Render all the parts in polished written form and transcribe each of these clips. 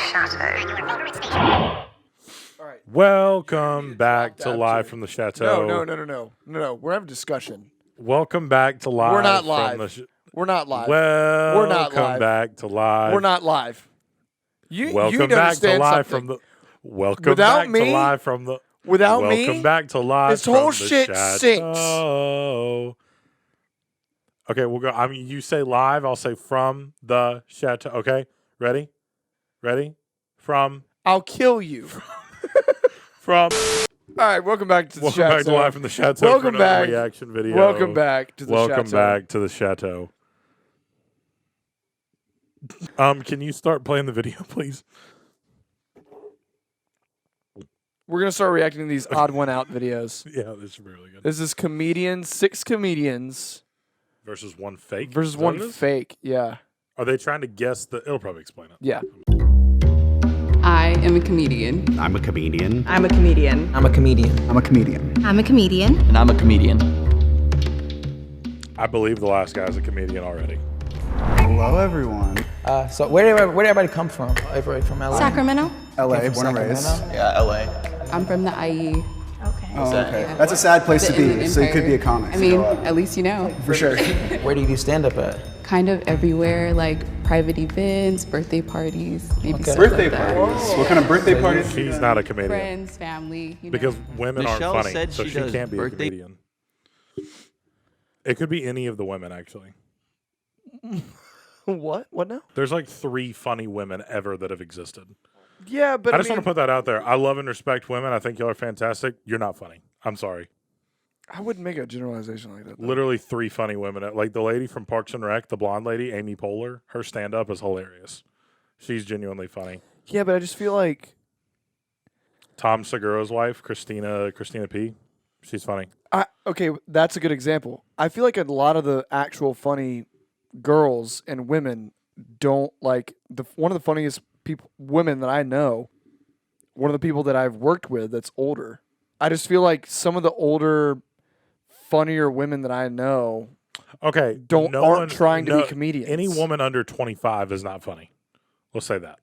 chateau. All right. Welcome back to that Live joke. from the Chateau. No. We're having a discussion. Welcome back to Live. We're not from live. the We're not live. Welcome We're not live. back to Live. We're not live. You Welcome you back to understand Live something. from the. Welcome Without back me- to Live from the. Without Welcome me, back to Live this from whole the shit Chateau. sinks. Okay, we'll go. I mean, you say live, I'll say from the Chateau. Okay, ready? From. I'll kill you. All right, welcome back to the welcome Chateau. back to Live from the Chateau. Welcome for another back. reaction video. Welcome back to the Chateau. Welcome back to the Chateau. Can you start playing the video, please? We're gonna start reacting to these odd one out videos. Yeah, this is really good. This is six comedians Versus one fake. versus Is that what one it is? fake. Yeah. Are they trying to guess the? It'll probably explain it. Yeah. I am a comedian. I'm a comedian. I'm a comedian. I'm a comedian. I'm a comedian. I'm a comedian. And I'm a comedian. I believe the last guy's a comedian already. Hello, everyone. So where did everybody come from? Everybody from LA? Sacramento. LA, From born and raised. Sacramento? Yeah, LA. I'm from the IE. Okay. Oh, okay. Yeah. That's a sad place to The be, Inland so you could Empire. be a comic. I mean, at least you know. for sure. Where do you do stand up at? Kind of everywhere, like private events, birthday parties, maybe stuff Birthday like that. parties. What kind of birthday parties? She's not a comedian Friends, family, you know. because women Michelle aren't funny, said so she she does can't be a birthday- comedian. It could be any of the women actually. What? What now? There's like 3 funny women ever that have existed. Yeah, but I just want to put that out there. I love and respect women. I think y'all are fantastic. You're not funny. I'm sorry. I wouldn't make a generalization like that. though. Literally 3 funny women. Like the lady from Parks and Rec, the blonde lady, Amy Poehler. Her stand-up is hilarious. She's genuinely funny. Yeah, but I just feel like Tom Segura's wife, Christina P. She's funny. okay, that's a good example. I feel like a lot of the actual funny girls and women don't like one of the funniest women that I know. One of the people that I've worked with that's older. I just feel like some of the older, funnier women that I know Okay, aren't trying to be comedians. Any woman under 25 is not funny. Let's say that.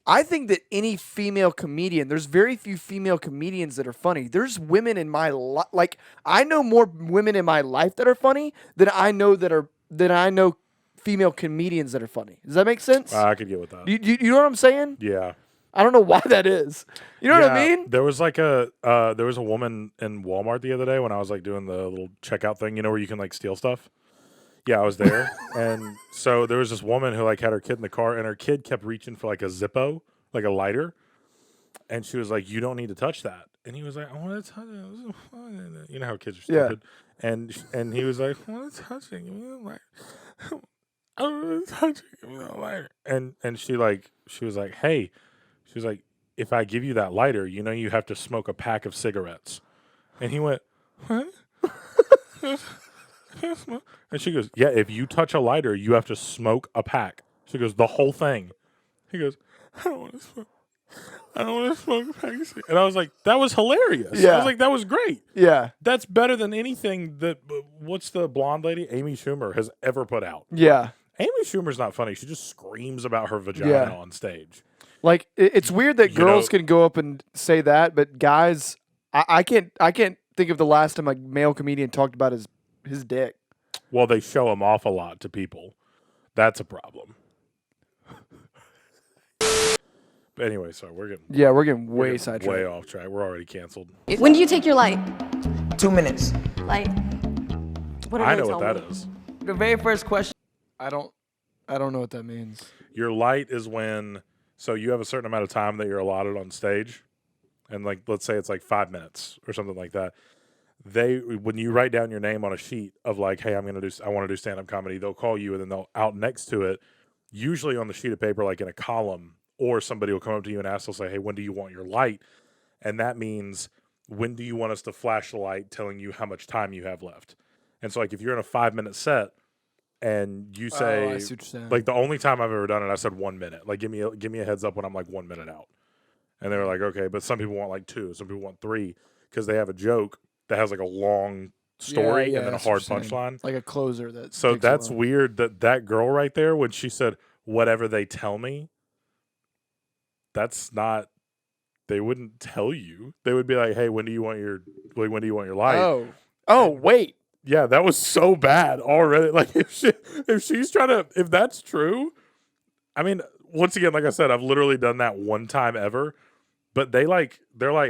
I think that any female comedian, there's very few female comedians that are funny. There's women in my life, like I know more women in my life that are funny than I know female comedians that are funny. Does that make sense? I could get with that. You know what I'm saying? Yeah. I don't know why that is. You know what I Yeah, mean? There was like a woman in Walmart the other day when I was like doing the little checkout thing, you know, where you can like steal stuff. Yeah, I was there. And so there was this woman who like had her kid in the car and her kid kept reaching for like a Zippo, like a lighter. And she was like, "You don't need to touch that." And he was like, "I want to touch it." You know how kids are stupid. Yeah. And he was like, "I want to touch it. Give me a lighter." I want to touch it. Give me a lighter. And she was like, "Hey," she was like, "If I give you that lighter, you know you have to smoke a pack of cigarettes." And he went, "What?" And she goes, "Yeah, if you touch a lighter, you have to smoke a pack." She goes, "The whole thing." He goes, "I don't want to smoke. I don't want to smoke a pack of cigarettes." And I was like, that was hilarious. Yeah. I was like, that was great. Yeah. That's better than anything that, what's the blonde lady, Amy Schumer, has ever put out. Yeah. Amy Schumer's not funny. She just screams about her vagina Yeah. on stage. Like it's weird that girls can go up and say that, but guys, I can't think of the last time a male comedian talked about his dick. Well, they show him off a lot to people. That's a problem. But anyway, sorry, we're getting way sidetracked. way off track. We're already canceled. When do you take your light? 2 minutes. Light. What did I they know tell what that me? is. The very first question. I don't know what that means. Your light is when, so you have a certain amount of time that you're allotted on stage, and like let's say it's like 5 minutes or something like that. When you write down your name on a sheet of like, hey, I want to do stand up comedy, they'll call you and then they'll out next to it, usually on the sheet of paper, like in a column, or somebody will come up to you and ask, they'll say, hey, when do you want your light? And that means, when do you want us to flash the light telling you how much time you have left? And so like if you're in a 5-minute set and you say, I see what you're saying. like the only time I've ever done it, I said 1 minute. Like give me a heads up when I'm like 1 minute out. And they were like, okay, but some people want like 2, some people want 3 because they have a joke that has like a long story and then a that's hard what you're saying. punchline. Like a closer. So takes a that's while. weird that girl right there, when she said, whatever they tell me, that's not. They wouldn't tell you. They would be like, "Hey, when do you want your light?" Oh, wait. Yeah, that was so bad already. Like if she's trying to, if that's true, I mean, once again, like I said, I've literally done that one time ever. But they're like,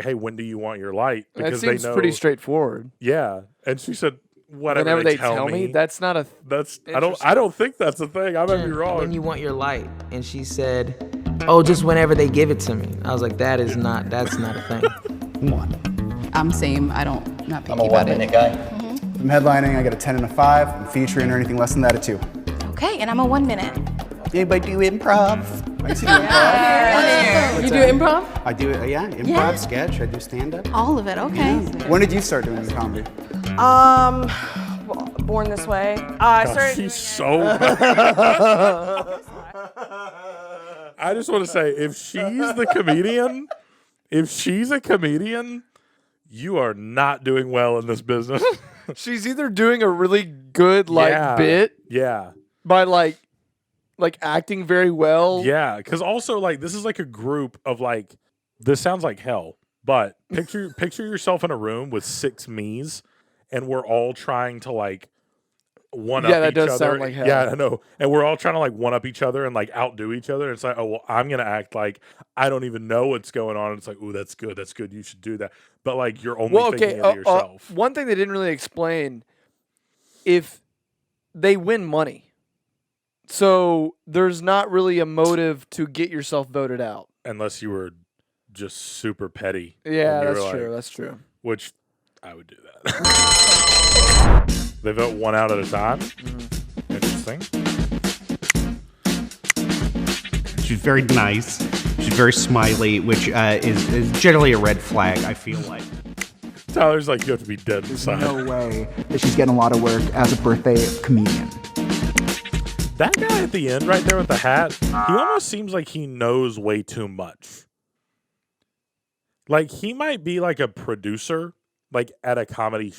"Hey, when do you want your light?" That seems pretty straightforward. Yeah, and she said, "Whatever Whenever they tell me, that's not a. I don't think that's a thing. I might be wrong." When you want your light, and she said, "Oh, just whenever they give it to me." I was like, that's not a thing. Come on. I'm same. Not picky I'm a about 1 minute it. guy. If I'm headlining, I get a 10 and a 5. I'm featuring or anything less than that, a 2. Okay, and I'm a 1 minute. Anybody do improv? I used to do improv. You do improv? I do it, yeah, improv, sketch. I do stand-up. All of it, okay. When did you start doing comedy? Born This Way. I started. She's so. I just want to say, if she's the comedian, you are not doing well in this business. She's either doing a really good bit Yeah. by like acting very well. Yeah, because also like this is like a group of like this sounds like hell, but picture yourself in a room with 6 me's, and we're all trying to like one up each other. Yeah, that does sound like hell. Yeah, I know, and we're all trying to like one up each other and like outdo each other. It's like, oh well, I'm gonna act like I don't even know what's going on. And it's like, oh, that's good, you should do that. But like you're only thinking of yourself. One thing they didn't really explain: if they win money. So there's not really a motive to get yourself voted out. Unless you were just super petty. Yeah, that's true. That's true. Which I would do that. They vote 1 out at a time. Interesting. She's very nice. She's very smiley, which is generally a red flag, I feel like. Tyler's like, you have to be dead inside. No way that she's getting a lot of work as a birthday comedian. That guy at the end right there with the hat, he almost seems like he knows way too much. Like he might be like a producer, like at a comedy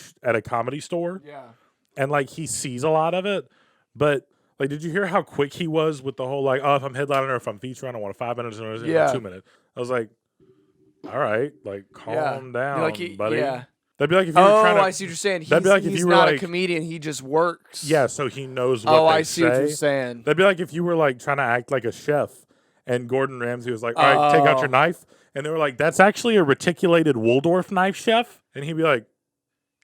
store. Yeah. And like he sees a lot of it, but like, did you hear how quick he was with the whole like, oh, if I'm headlining or if I'm featuring, I want a 5 minutes or a 2 minute. I was like, all right, like calm down, buddy. Yeah. That'd be like if you were trying to. I see what you're saying. That'd be like if he's you were not like a comedian. He just works. Yeah, so he knows what they I see what you're say. saying. That'd be like if you were like trying to act like a chef, and Gordon Ramsay was like, "All right, take out your knife," and they were like, "That's actually a reticulated Waldorf knife, chef," and he'd be like,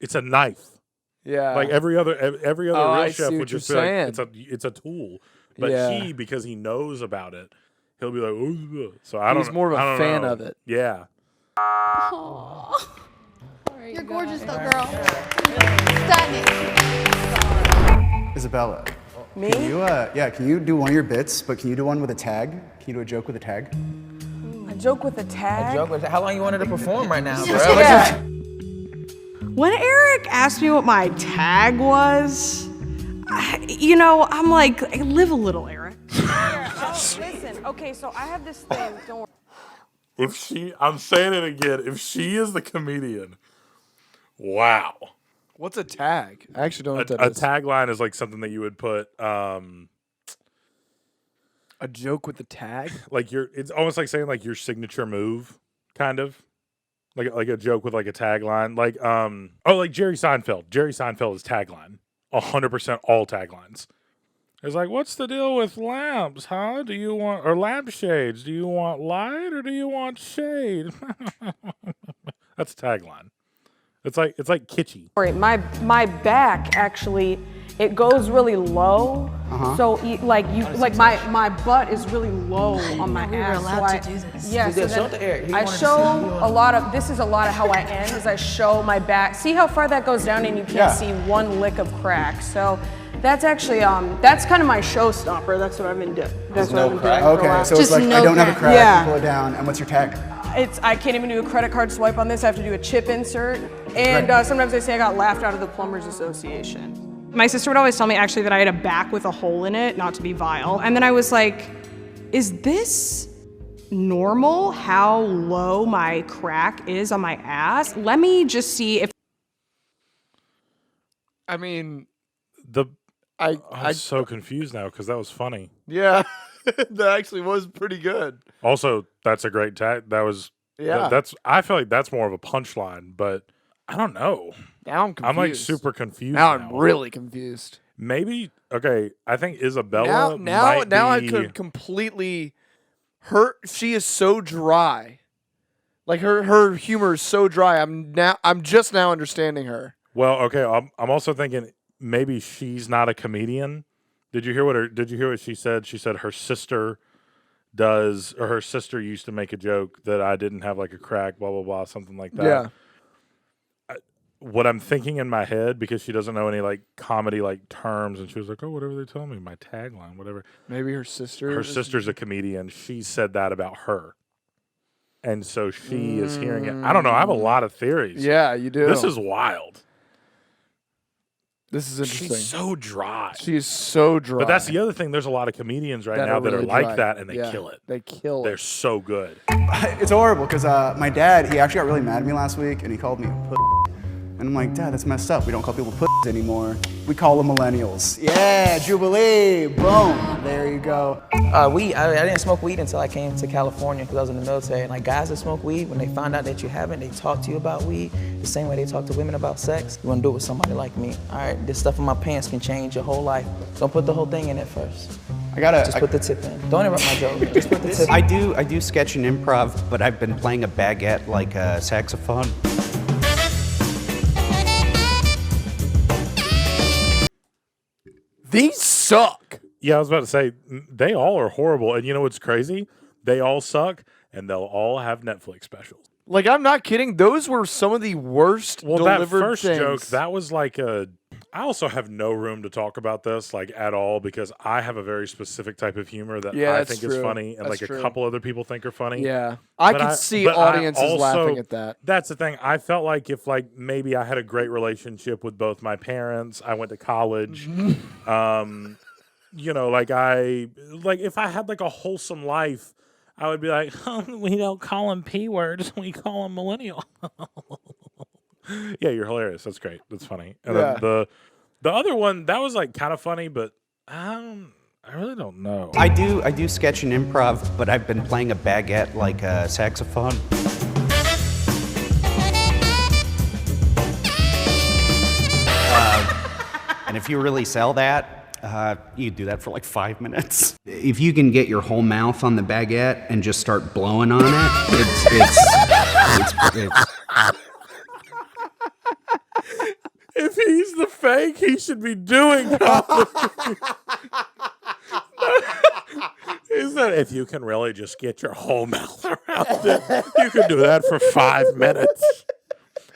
"It's a knife." Yeah. Like every other real chef would just be saying. like, "It's a tool," but he, because he knows about it, he'll be like, "Ooh." So I don't. He's more of a fan of it. Yeah. You're gorgeous, though, girl. Stunning. Isabella. Me? Can you, can you do one of your bits, but can you do one with a tag? Can you do a joke with a tag? A joke with a tag? How long you wanted to perform right now, bro? Yeah. When Eric asked me what my tag was, I'm like, live a little, Eric. Listen, okay, so I have this thing, don't worry. I'm saying it again, if she is the comedian, wow. What's a tag? I actually don't know what that A is. tagline is like something that you would put, A joke with the tag? like it's almost like saying like your signature move, kind of. Like a joke with like a tagline. Like, like Jerry Seinfeld. Jerry Seinfeld's tagline. 100% all taglines. It's like, what's the deal with lamps, huh? Or lampshades? Do you want light or do you want shade? That's a tagline. It's like kitschy. My back actually, it goes really low. So my butt is really low on my we were ass. allowed to do this. Yeah, so Show it to Eric. He I wanted to show see a lot of, this is a lot of how I end, is I show my back. See how far that goes down and you can't see one lick of crack. So that's actually, that's kind of my showstopper. That's what I've been doing. That's what I've been doing for a Okay, while. so it's Just like, no I don't have a crack. crack, you pull it down, and what's your tag? I can't even do a credit card swipe on this. I have to do a chip insert. And sometimes they say I got laughed out of the Plumbers Association. My sister would always tell me actually that I had a back with a hole in it, not to be vile. And then I was like, is this normal how low my crack is on my ass? Let me just see if. I mean, I'm I'm so confused now because that was funny. yeah. That actually was pretty good. Also, that's a great tag. That was Yeah. That's I feel like that's more of a punchline, but I don't know. Now I'm confused. I'm like super confused. Now I'm really confused. Maybe okay. I think Isabella. Now I be, could completely. She is so dry. Like her humor is so dry. I'm just now understanding her. Well, okay. I'm also thinking maybe she's not a comedian. Did you hear what she said? She said her sister does, or her sister used to make a joke that I didn't have like a crack, blah blah blah, something like that. Yeah. What I'm thinking in my head, because she doesn't know any like comedy like terms, and she was like, "Oh, whatever they tell me, my tagline, whatever." Maybe her sister. Her sister's a comedian. She said that about her, and so she is hearing it. I don't know. I have a lot of theories. Yeah, you do. This is wild. This is interesting. She's so dry. She is so dry. But that's the other thing. There's a lot of comedians right now that are really like dry. that, and they Yeah, kill it. They kill They're it. so good. It's horrible because my dad, he actually got really mad at me last week and he called me a pussy. And I'm like, Dad, that's messed up. We don't call people pussies anymore. We call them millennials. Yeah, Jubilee. Boom. There you go. Weed. I didn't smoke weed until I came to California because I was in the military. And like guys that smoke weed, when they find out that you haven't, they talk to you about weed the same way they talk to women about sex. You want to do it with somebody like me. All right, this stuff in my pants can change your whole life. Don't put the whole thing in it first. Just put the tip in. Don't interrupt my joke. Just put the tip in. I do sketch and improv, but I've been playing a baguette like a saxophone. These suck. Yeah, I was about to say they all are horrible, and you know what's crazy? They all suck, and they'll all have Netflix specials. Like, I'm not kidding. Those were some of the worst Well, that delivered first things. joke, that was like a. I also have no room to talk about this like at all because I have a very specific type of humor that I that's think is true. funny, and That's like true. a couple other people think are funny. Yeah. I But could see but I audiences also- laughing at that. That's the thing. I felt like if like maybe I had a great relationship with both my parents, I went to college. You know, like if I had like a wholesome life, I would be like, we don't call them P words, we call them millennial. Yeah, you're hilarious. That's great. That's funny. And Yeah. then the other one that was like kind of funny, but I really don't know. I do sketch and improv, but I've been playing a baguette like a saxophone. And if you really sell that, you do that for like 5 minutes. If you can get your whole mouth on the baguette and just start blowing on it, it's If he's the fake, he should be doing comedy. He said, if you can really just get your whole mouth around it, you can do that for 5 minutes.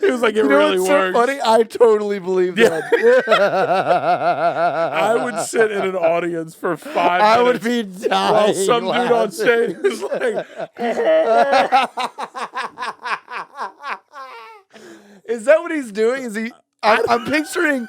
He was like, it really what's works. so funny? I totally believe that. I would sit in an audience for 5 minutes. I would be dying while some dude on laughing. stage is like, Is that what he's doing? Is he? I'm picturing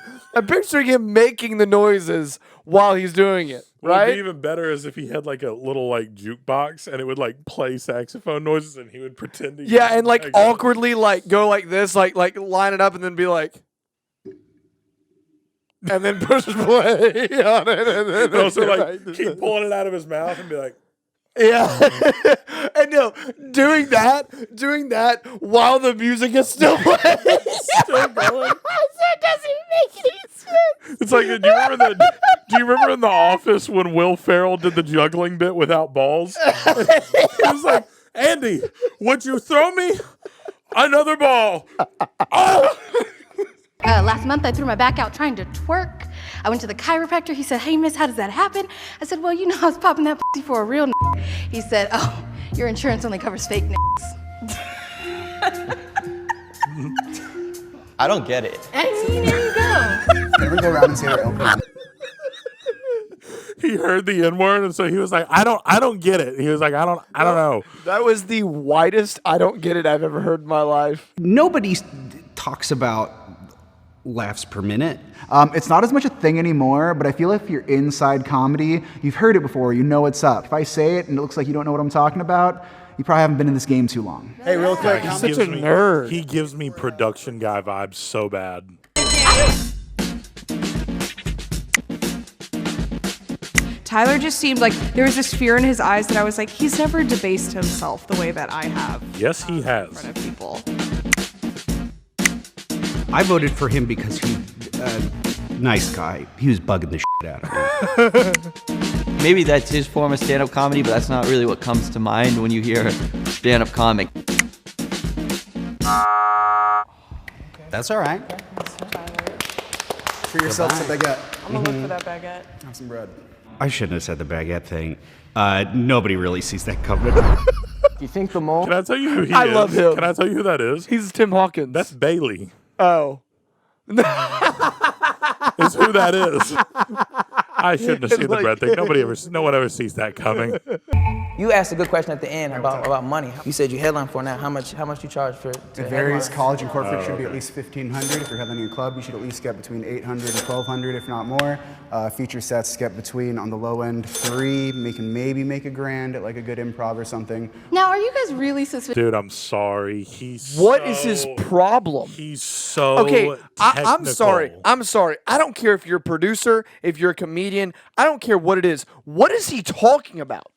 him making the noises while he's doing it. what would Right? be even better is if he had like a little like jukebox and it would like play saxophone noises and he would pretend to Yeah, and like awkwardly like go like this, like line it up and then be like, and then push play on it, and then also like right. keep pulling it out of his mouth and be like, Yeah, and no, doing that while the music is still playing. still going. It doesn't make any sense. It's like, do you remember in The Office when Will Ferrell did the juggling bit without balls? He was like, Andy, would you throw me another ball? Oh! Last month, I threw my back out trying to twerk. I went to the chiropractor. He said, hey, miss, how does that happen? I said, well, you know, I was popping that pussy for a real n***. He said, oh, your insurance only covers fake n***s. I don't get it. I mean, there you go. Everyone go around and say their own thing. He heard the N word, and so he was like, I don't get it. He was like, I don't know. That was the widest I don't get it I've ever heard in my life. Nobody talks about laughs per minute. It's not as much a thing anymore, but I feel if you're inside comedy, you've heard it before, you know what's up. If I say it and it looks like you don't know what I'm talking about, you probably haven't been in this game too long. Hey, real quick, He he's such gives a me- nerd. He gives me production guy vibes so bad. Tyler just seemed like there was this fear in his eyes that I was like, he's never debased himself the way that I have. Yes, he has. In front of people. I voted for him because nice guy. He was bugging the shit out of me. Maybe that's his form of stand-up comedy, but that's not really what comes to mind when you hear stand-up comic. That's all right. For yourself some baguette. I'm gonna look for that baguette. Have some bread. I shouldn't have said the baguette thing. Nobody really sees that coming. You think the mole? Can I tell you who he is? I love him. Can I tell you who that is? He's Tim Hawkins. That's Bailey. Oh. Is who that is. I shouldn't have seen the bread thing. No one ever sees that coming. You asked a good question at the end about money. You said you headline for now. How much you charge for? It varies. College and corporate should be at least $1,500. If you're headlining a club, you should at least get between $800 and $1,200, if not more. Feature sets get between, on the low end, $3,000. We can maybe make $1,000 at like a good improv or something. Now, are you guys really suspicious? Dude, I'm sorry. What is his problem? He's so okay. I'm technical. sorry. I'm sorry. I don't care if you're a producer, if you're a comedian. I don't care what it is. What is he talking about?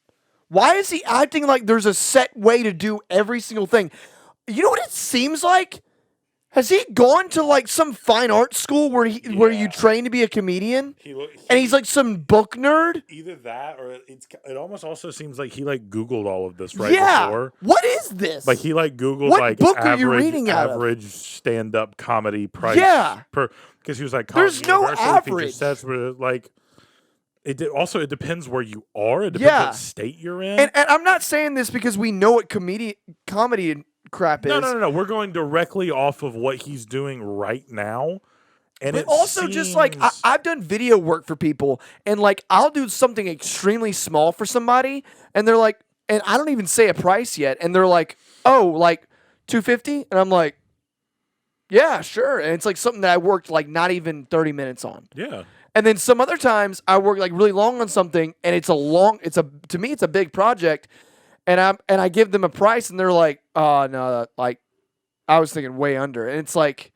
Why is he acting like there's a set way to do every single thing? You know what it seems like? Has he gone to like some fine art school where you train to be a comedian? And he's like some book nerd? Either that or it almost also seems like he like Googled all of this before. What is this? Like he like Googled What like book are you reading out of? average stand-up comedy price. Yeah. Because he was like, There's no University average. Feature sets were like, it depends where you are. It depends what state you're in. And I'm not saying this because we know what comedy and crap is. No. We're going directly off of what he's doing right now. And but also just like I've done video work for people, and like I'll do something extremely small for somebody, and they're like, and I don't even say a price yet, and they're like, oh, like $250, and I'm like, yeah, sure, and it's like something that I worked like not even 30 minutes on. Yeah. And then some other times I work like really long on something, and to me it's a big project, and I give them a price, and they're like, oh no, like I was thinking way under, and it's like,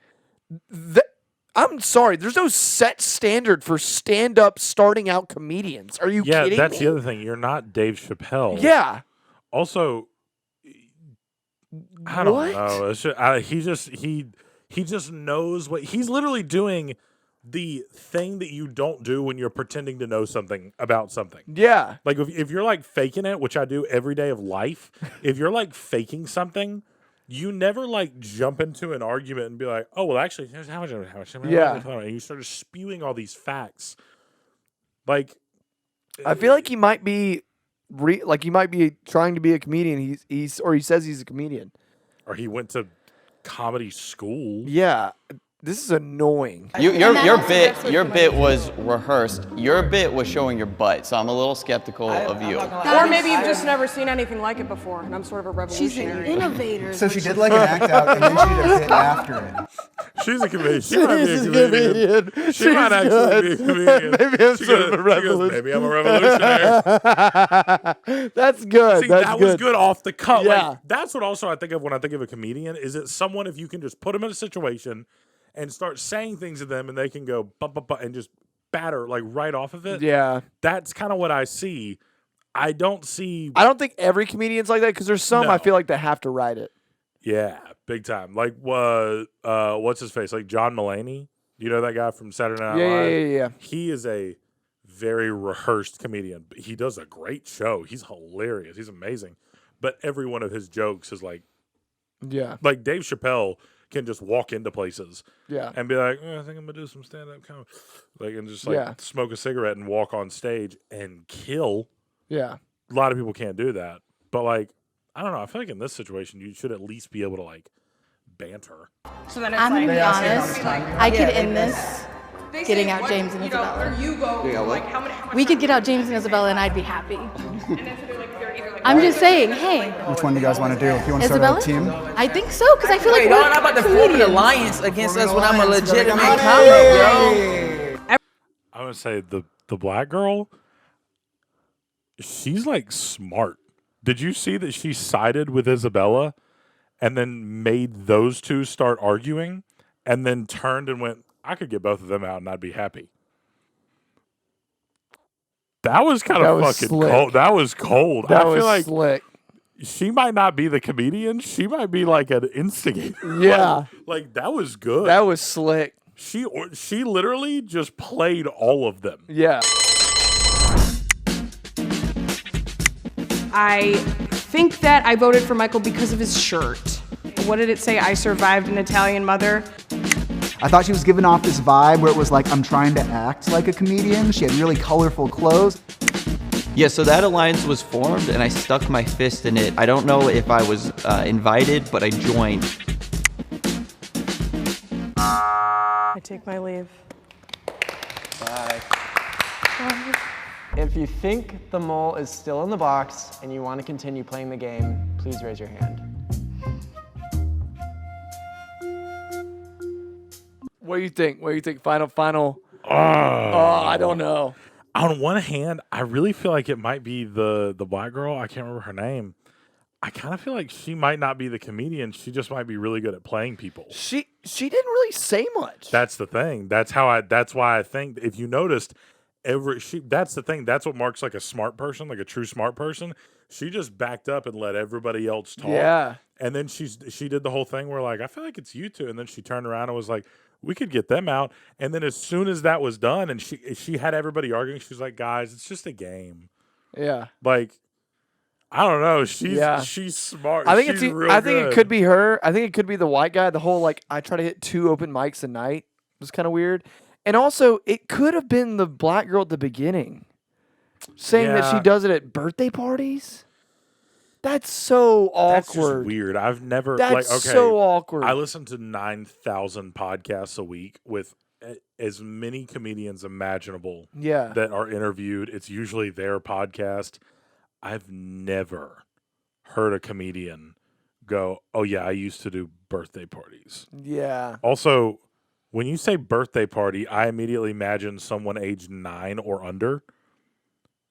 I'm sorry, there's no set standard for stand-up starting out comedians. Are you kidding me? Yeah, that's the other thing. You're not Dave Chappelle. Yeah. Also, I don't know. It's just, he just knows what he's literally doing. The thing that you don't do when you're pretending to know something about something. Yeah. Like if you're like faking it, which I do every day of life, if you're like faking something, you never like jump into an argument and be like, oh, well, actually, here's how much. Yeah. And you start spewing all these facts. Like, I feel like he might be trying to be a comedian. He says he's a comedian. Or he went to comedy school. Yeah. This is annoying. Your bit was rehearsed. Your bit was showing your butt, so I'm a little skeptical of you. Or maybe you've just never seen anything like it before, and I'm sort of a revolutionary. She's an innovator. So she did like an act out, and then she did a bit after it. She's a comedian. She might be a comedian. She might actually be a comedian. Maybe I'm sort of a revolutionary. Maybe I'm a revolutionary. That's good. See, that was good off the cuff. Yeah. Like, that's what also I think of when I think of a comedian, is it someone, if you can just put them in a situation and start saying things to them and they can go and just batter like right off of it. Yeah. That's kind of what I see. I don't think every comedian's like that, because there's some I feel like they have to write it. Yeah, big time. Like what's his face? Like John Mulaney. You know that guy from Saturday Night Live? Yeah. He is a very rehearsed comedian. He does a great show. He's hilarious. He's amazing. But every one of his jokes is like Dave Chappelle can just walk into places and be like, I think I'm gonna do some stand-up comedy, like, and just like smoke a cigarette and walk on stage and kill. Yeah, a lot of people can't do that, but like, I don't know. I feel like in this situation, you should at least be able to like banter. So then it's I'm like, gonna be honest. I could end this getting out James and Isabella. We could get out James and Isabella, and I'd be happy. I'm just saying, hey. Which one do you guys want to do? If you want to start out a team? I think so, because I feel like we're not about to form an alliance against us when I'm a legitimate comic, yo. I would say the black girl, she's like smart. Did you see that she sided with Isabella and then made those two start arguing and then turned and went, I could get both of them out and I'd be happy. That was kind of fucking slick. cold. That was cold. That I feel was like slick. she might not be the comedian. She might be like an instigator. Yeah. Like that was good. That was slick. She literally just played all of them. Yeah. I think that I voted for Michael because of his shirt. What did it say? I survived an Italian mother. I thought she was giving off this vibe where it was like, I'm trying to act like a comedian. She had really colorful clothes. Yeah, so that alliance was formed, and I stuck my fist in it. I don't know if I was invited, but I joined. I take my leave. Bye. If you think the mole is still in the box and you want to continue playing the game, please raise your hand. What do you think? What do you think? Final. I don't know. On one hand, I really feel like it might be the black girl. I can't remember her name. I kind of feel like she might not be the comedian. She just might be really good at playing people. She didn't really say much. That's the thing. That's why I think if you noticed that's the thing. That's what marks like a smart person, like a true smart person. She just backed up and let everybody else talk. Yeah. And then she did the whole thing where like, I feel like it's you two. And then she turned around and was like, we could get them out. And then as soon as that was done and she had everybody arguing, she was like, guys, it's just a game. Yeah. Like, I don't know. She's smart. I think She's it's. real I think good. it could be her. I think it could be the white guy. The whole like I try to hit 2 open mics a night was kind of weird, and also it could have been the black girl at the beginning, saying that she Yeah. does it at birthday parties. That's so That's just awkward. weird. I've never That's like okay. so awkward. I listen to 9,000 podcasts a week with as many comedians imaginable. Yeah. That are interviewed. It's usually their podcast. I've never heard a comedian go, "Oh yeah, I used to do birthday parties." Yeah. Also, when you say birthday party, I immediately imagine someone aged 9 or under.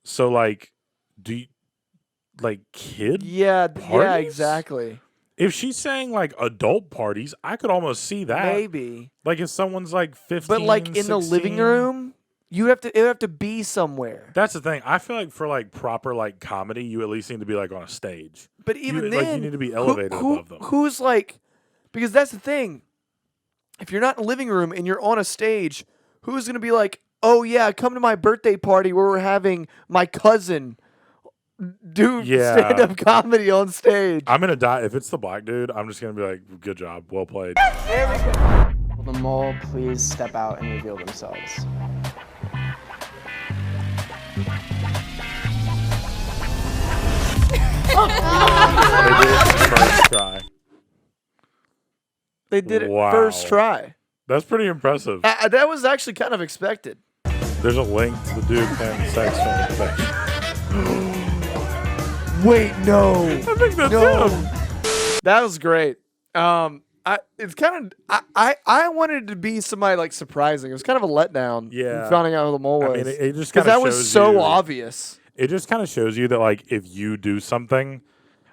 So like, do you, like kid? Yeah. parties? Yeah. Exactly. If she's saying like adult parties, I could almost see that. Maybe. Like if someone's like 15, But like in the living 16. room, it would have to be somewhere. That's the thing. I feel like for like proper like comedy, you at least need to be like on a stage. But even you, then, like, you need to be elevated above them. Who's like, because that's the thing. If you're not in a living room and you're on a stage, who's gonna be like, oh yeah, come to my birthday party where we're having my cousin do stand-up comedy on stage? I'm gonna die if it's the black dude. I'm just gonna be like, good job, well played. There we go. Will the mole please step out and reveal themselves? They did it first try. They did it first try. That's pretty impressive. That was actually kind of expected. There's a link to the dude playing the saxophone. Wait, no. I think that's him. That was great. It's kind of I wanted it to be somebody like surprising. It was kind of a letdown. Yeah. Finding out who the mole was. I mean, it just because kind that of was so you, obvious. It just kind of shows you that like if you do something,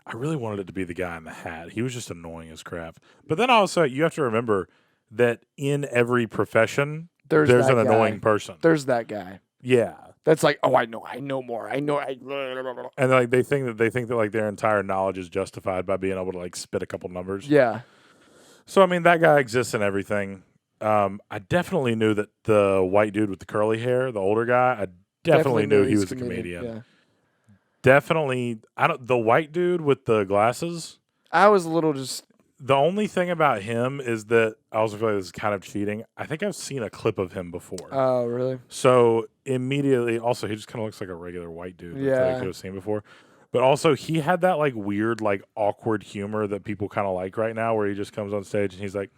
I really wanted it to be the guy in the hat. He was just annoying as crap. But then also you have to remember that in every profession there's that an guy. annoying person. There's that guy. Yeah. That's like, oh, I know more. I know. And like they think that like their entire knowledge is justified by being able to like spit a couple numbers. Yeah. So I mean that guy exists in everything. I definitely knew that the white dude with the curly hair, the older guy, I definitely knew he he's was a comedian. Yeah. Definitely, the white dude with the glasses. I was a little just. The only thing about him is that I also feel like this is kind of cheating. I think I've seen a clip of him before. Oh, really? So immediately, also he just kind of looks like a regular white dude that I could have seen before. But also he had that like weird, like awkward humor that people kind of like right now, where he just comes on stage and he's like,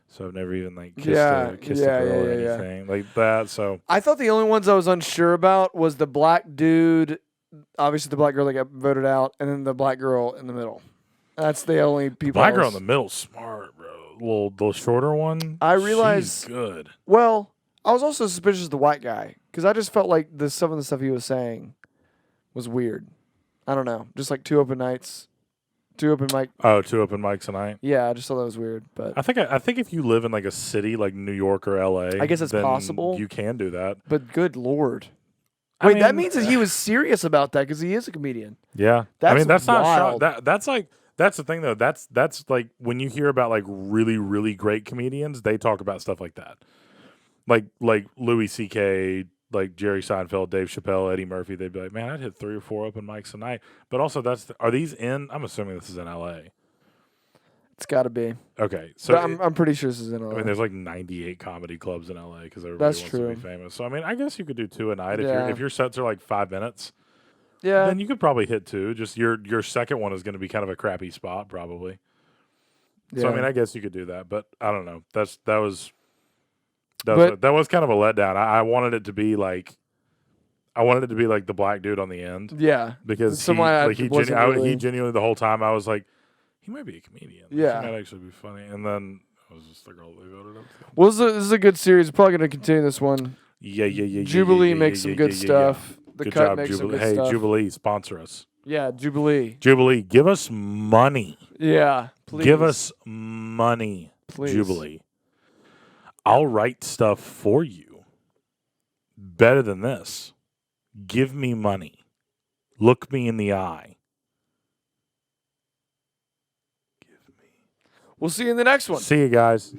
"So I've never even like kissed a girl or anything like that." So I thought the only ones I was unsure about was the black dude, obviously the black girl that got voted out, and then the black girl in the middle. That's the only people. Black girl in the middle, smart, bro. The shorter one. I realized she's good. Well, I was also suspicious of the white guy because I just felt like some of the stuff he was saying was weird. I don't know, just like 2 open nights, 2 open mic. Oh, 2 open mics a night. Yeah, I just thought that was weird. But I think if you live in like a city like New York or LA, I guess it's then possible. you can do that. But good lord. Wait, that means that he was serious about that because he is a comedian. Yeah, That's I mean that's wild. not that's like that's the thing though. That's like when you hear about like really great comedians, they talk about stuff like that, like Louis C.K., like Jerry Seinfeld, Dave Chappelle, Eddie Murphy. They'd be like, man, I'd hit 3 or 4 open mics a night. But also, are these in? I'm assuming this is in L.A. It's got to be. Okay, so But I'm pretty sure this is in LA. I mean, there's like 98 comedy clubs in LA because everybody That's wants true. to be famous. So I mean, I guess you could do 2 a night Yeah. if your sets are like 5 minutes. Yeah. Then you could probably hit 2. Just your second one is going to be kind of a crappy spot probably. So I Yeah. mean, I guess you could do that, but I don't know. That was But- that was kind of a letdown. I wanted it to be like. I wanted it to be like the black dude on the end. Yeah. Because Someone he wasn't really- genuinely the whole time I was like, he might be a comedian. Yeah. He might actually be funny. And then I was just like, oh, they voted him. Well, this is a good series. We're probably going to continue this one. Yeah. Jubilee makes some good stuff. The Good Cut job, makes some Jubilee. good Hey, stuff. Jubilee, sponsor us. Yeah, Jubilee. Jubilee, give us money. Yeah, please. Give us money, Please. Jubilee. I'll write stuff for you. Better than this. Give me money. Look me in the eye. We'll see you in the next one. See you guys.